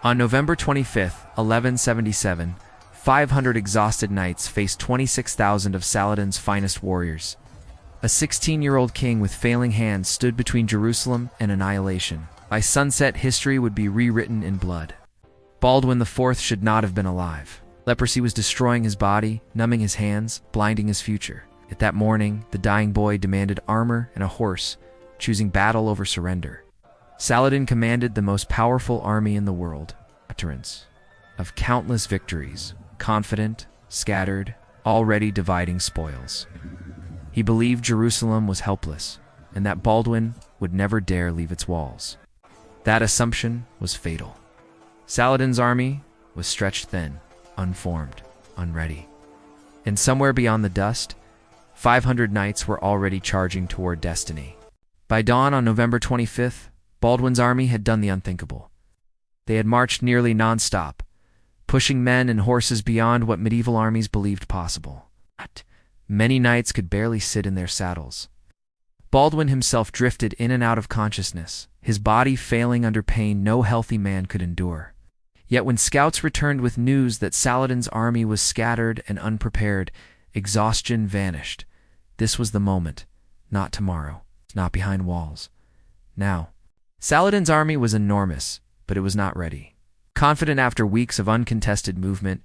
On November 25, 1177, 500 exhausted knights faced 26,000 of Saladin's finest warriors. A 16-year-old king with failing hands stood between Jerusalem and annihilation. By sunset, history would be rewritten in blood. Baldwin IV should not have been alive. Leprosy was destroying his body, numbing his hands, blinding his future. Yet that morning, the dying boy demanded armor and a horse, choosing battle over surrender. Saladin commanded the most powerful army in the world, veterans of countless victories, confident, scattered, already dividing spoils. He believed Jerusalem was helpless, and that Baldwin would never dare leave its walls. That assumption was fatal. Saladin's army was stretched thin, unformed, unready. And somewhere beyond the dust, 500 knights were already charging toward destiny. By dawn on November 25th, Baldwin's army had done the unthinkable. They had marched nearly non-stop, pushing men and horses beyond what medieval armies believed possible. Many knights could barely sit in their saddles. Baldwin himself drifted in and out of consciousness, his body failing under pain no healthy man could endure. Yet when scouts returned with news that Saladin's army was scattered and unprepared, exhaustion vanished. This was the moment, not tomorrow, not behind walls. Now. Saladin's army was enormous, but it was not ready. Confident after weeks of uncontested movement,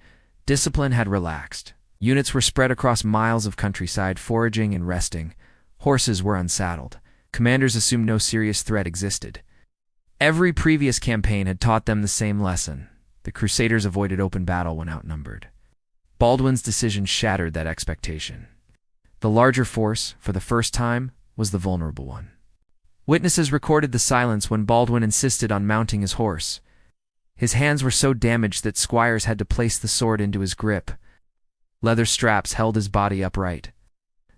discipline had relaxed. Units were spread across miles of countryside, foraging and resting. Horses were unsaddled. Commanders assumed no serious threat existed. Every previous campaign had taught them the same lesson. The Crusaders avoided open battle when outnumbered. Baldwin's decision shattered that expectation. The larger force, for the first time, was the vulnerable one. Witnesses recorded the silence when Baldwin insisted on mounting his horse. His hands were so damaged that squires had to place the sword into his grip. Leather straps held his body upright.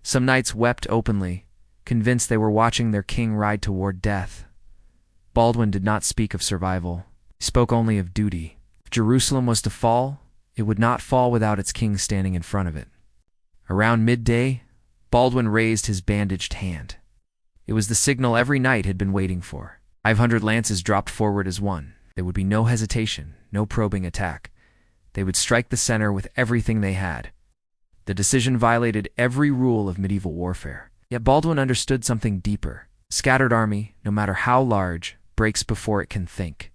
Some knights wept openly, convinced they were watching their king ride toward death. Baldwin did not speak of survival. He spoke only of duty. If Jerusalem was to fall, it would not fall without its king standing in front of it. Around midday, Baldwin raised his bandaged hand. It was the signal every knight had been waiting for. 500 lances dropped forward as one. There would be no hesitation, no probing attack. They would strike the center with everything they had. The decision violated every rule of medieval warfare. Yet Baldwin understood something deeper. A scattered army, no matter how large, breaks before it can think.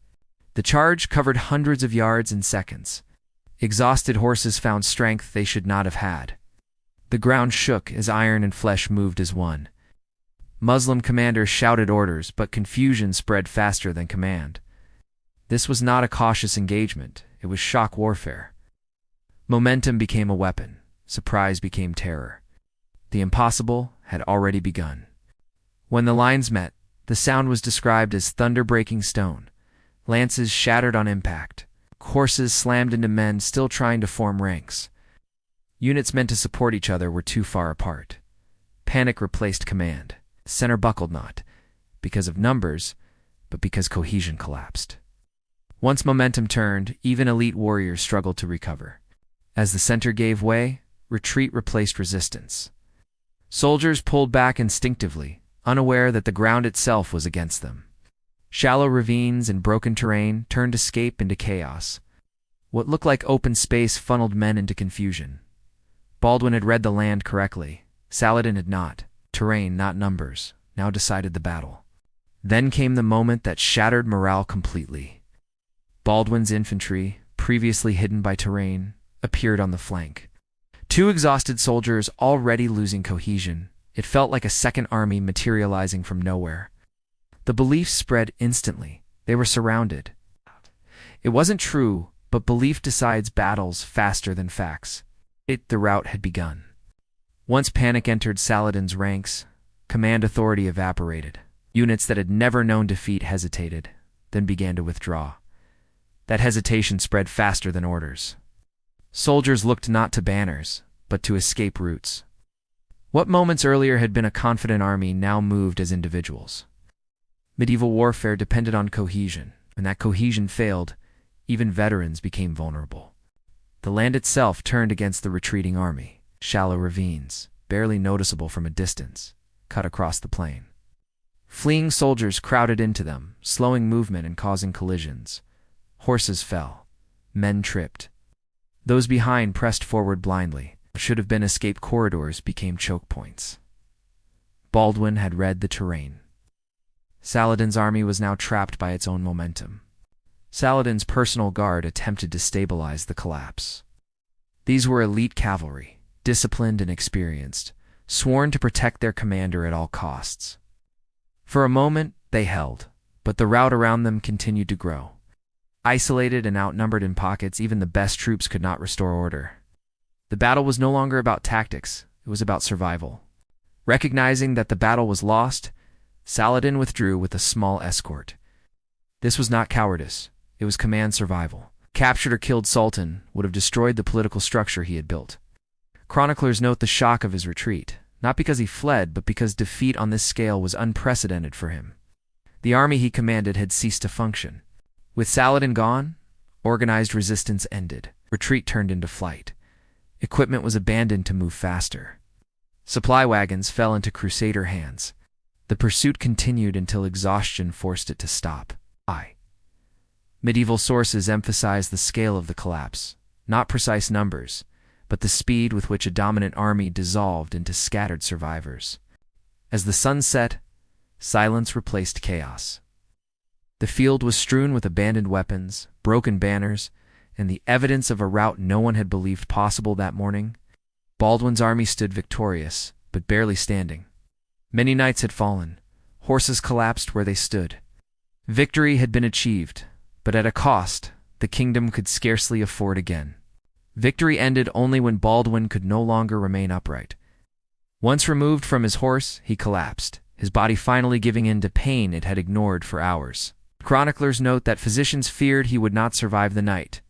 The charge covered hundreds of yards in seconds. Exhausted horses found strength they should not have had. The ground shook as iron and flesh moved as one. Muslim commanders shouted orders, but confusion spread faster than command. This was not a cautious engagement, it was shock warfare. Momentum became a weapon, surprise became terror. The impossible had already begun. When the lines met, the sound was described as thunder breaking stone. Lances shattered on impact. Horses slammed into men still trying to form ranks. Units meant to support each other were too far apart. Panic replaced command. The center buckled not, because of numbers, but because cohesion collapsed. Once momentum turned, even elite warriors struggled to recover. As the center gave way, retreat replaced resistance. Soldiers pulled back instinctively, unaware that the ground itself was against them. Shallow ravines and broken terrain turned escape into chaos. What looked like open space funneled men into confusion. Baldwin had read the land correctly. Saladin had not. Terrain, not numbers, now decided the battle. Then came the moment that shattered morale completely. Baldwin's infantry, previously hidden by terrain, appeared on the flank. Two exhausted soldiers already losing cohesion. It felt like a second army materializing from nowhere. The belief spread instantly. They were surrounded. It wasn't true, but belief decides battles faster than facts. The rout had begun. Once panic entered Saladin's ranks, command authority evaporated. Units that had never known defeat hesitated, then began to withdraw. That hesitation spread faster than orders. Soldiers looked not to banners, but to escape routes. What moments earlier had been a confident army now moved as individuals. Medieval warfare depended on cohesion. When that cohesion failed, even veterans became vulnerable. The land itself turned against the retreating army. Shallow ravines, barely noticeable from a distance, cut across the plain. Fleeing soldiers crowded into them, slowing movement and causing collisions. Horses fell. Men tripped. Those behind pressed forward blindly. What should have been escape corridors became choke points. Baldwin had read the terrain. Saladin's army was now trapped by its own momentum. Saladin's personal guard attempted to stabilize the collapse. These were elite cavalry, disciplined and experienced, sworn to protect their commander at all costs. For a moment, they held, but the rout around them continued to grow. Isolated and outnumbered in pockets, even the best troops could not restore order. The battle was no longer about tactics, it was about survival. Recognizing that the battle was lost, Saladin withdrew with a small escort. This was not cowardice, it was command survival. Captured or killed Sultan would have destroyed the political structure he had built. Chroniclers note the shock of his retreat, not because he fled, but because defeat on this scale was unprecedented for him. The army he commanded had ceased to function. With Saladin gone, organized resistance ended. Retreat turned into flight. Equipment was abandoned to move faster. Supply wagons fell into Crusader hands. The pursuit continued until exhaustion forced it to stop. Medieval sources emphasize the scale of the collapse, not precise numbers, but the speed with which a dominant army dissolved into scattered survivors. As the sun set, silence replaced chaos. The field was strewn with abandoned weapons, broken banners, and the evidence of a rout no one had believed possible that morning. Baldwin's army stood victorious, but barely standing. Many knights had fallen. Horses collapsed where they stood. Victory had been achieved, but at a cost the kingdom could scarcely afford again. Victory ended only when Baldwin could no longer remain upright. Once removed from his horse, he collapsed, his body finally giving in to pain it had ignored for hours. Chroniclers note that physicians feared he would not survive the night.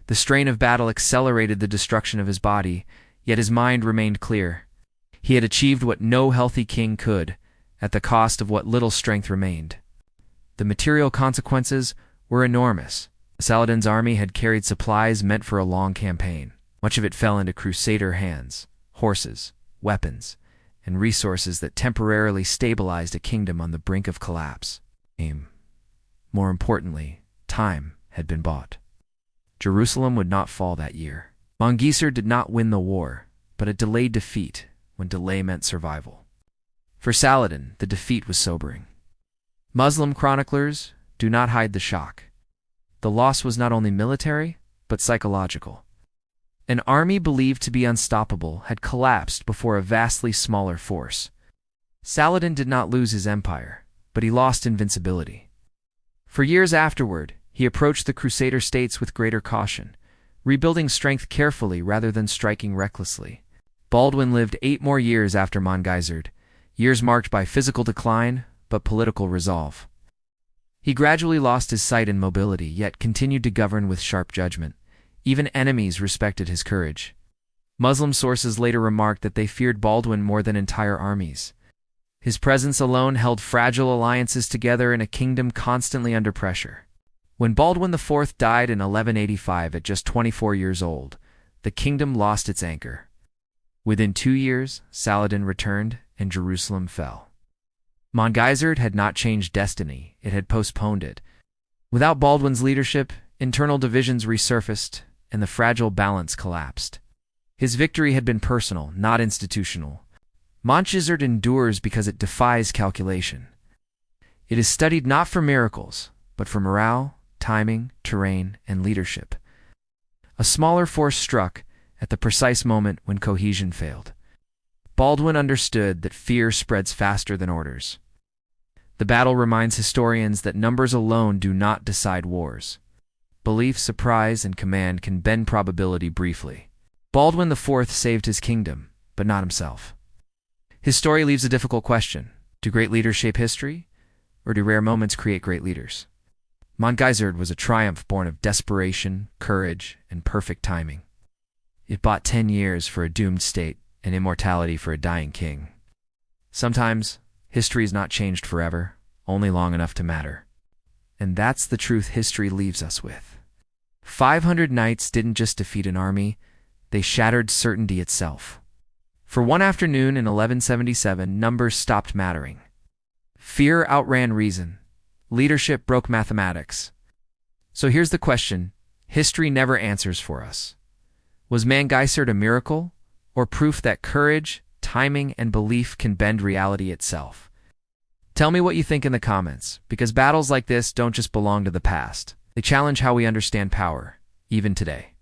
The strain of battle accelerated the destruction of his body, yet his mind remained clear. He had achieved what no healthy king could, at the cost of what little strength remained. The material consequences were enormous. Saladin's army had carried supplies meant for a long campaign. Much of it fell into Crusader hands, horses, weapons, and resources that temporarily stabilized a kingdom on the brink of collapse. More importantly, time had been bought. Jerusalem would not fall that year. Montgisard did not win the war, but it delayed defeat when delay meant survival. For Saladin, the defeat was sobering. Muslim chroniclers do not hide the shock. The loss was not only military, but psychological. An army believed to be unstoppable had collapsed before a vastly smaller force. Saladin did not lose his empire, but he lost invincibility. For years afterward, he approached the Crusader states with greater caution, rebuilding strength carefully rather than striking recklessly. Baldwin lived 8 more years after Montgisard, years marked by physical decline but political resolve. He gradually lost his sight and mobility, yet continued to govern with sharp judgment. Even enemies respected his courage. Muslim sources later remarked that they feared Baldwin more than entire armies. His presence alone held fragile alliances together in a kingdom constantly under pressure. When Baldwin IV died in 1185 at just 24 years old, the kingdom lost its anchor. Within 2 years, Saladin returned and Jerusalem fell. Montgisard had not changed destiny, it had postponed it. Without Baldwin's leadership, internal divisions resurfaced and the fragile balance collapsed. His victory had been personal, not institutional. Montgisard endures because it defies calculation. It is studied not for miracles, but for morale, timing, terrain, and leadership. A smaller force struck at the precise moment when cohesion failed. Baldwin understood that fear spreads faster than orders. The battle reminds historians that numbers alone do not decide wars. Belief, surprise, and command can bend probability briefly. Baldwin IV saved his kingdom, but not himself. His story leaves a difficult question. Do great leaders shape history, or do rare moments create great leaders? Montgisard was a triumph born of desperation, courage, and perfect timing. It bought 10 years for a doomed state and immortality for a dying king. Sometimes, history is not changed forever, only long enough to matter. And that's the truth history leaves us with. 500 knights didn't just defeat an army, they shattered certainty itself. For one afternoon in 1177, numbers stopped mattering. Fear outran reason. Leadership broke mathematics. So here's the question history never answers for us. Was Montgisard a miracle, or proof that courage, timing, and belief can bend reality itself? Tell me what you think in the comments, because battles like this don't just belong to the past. They challenge how we understand power, even today.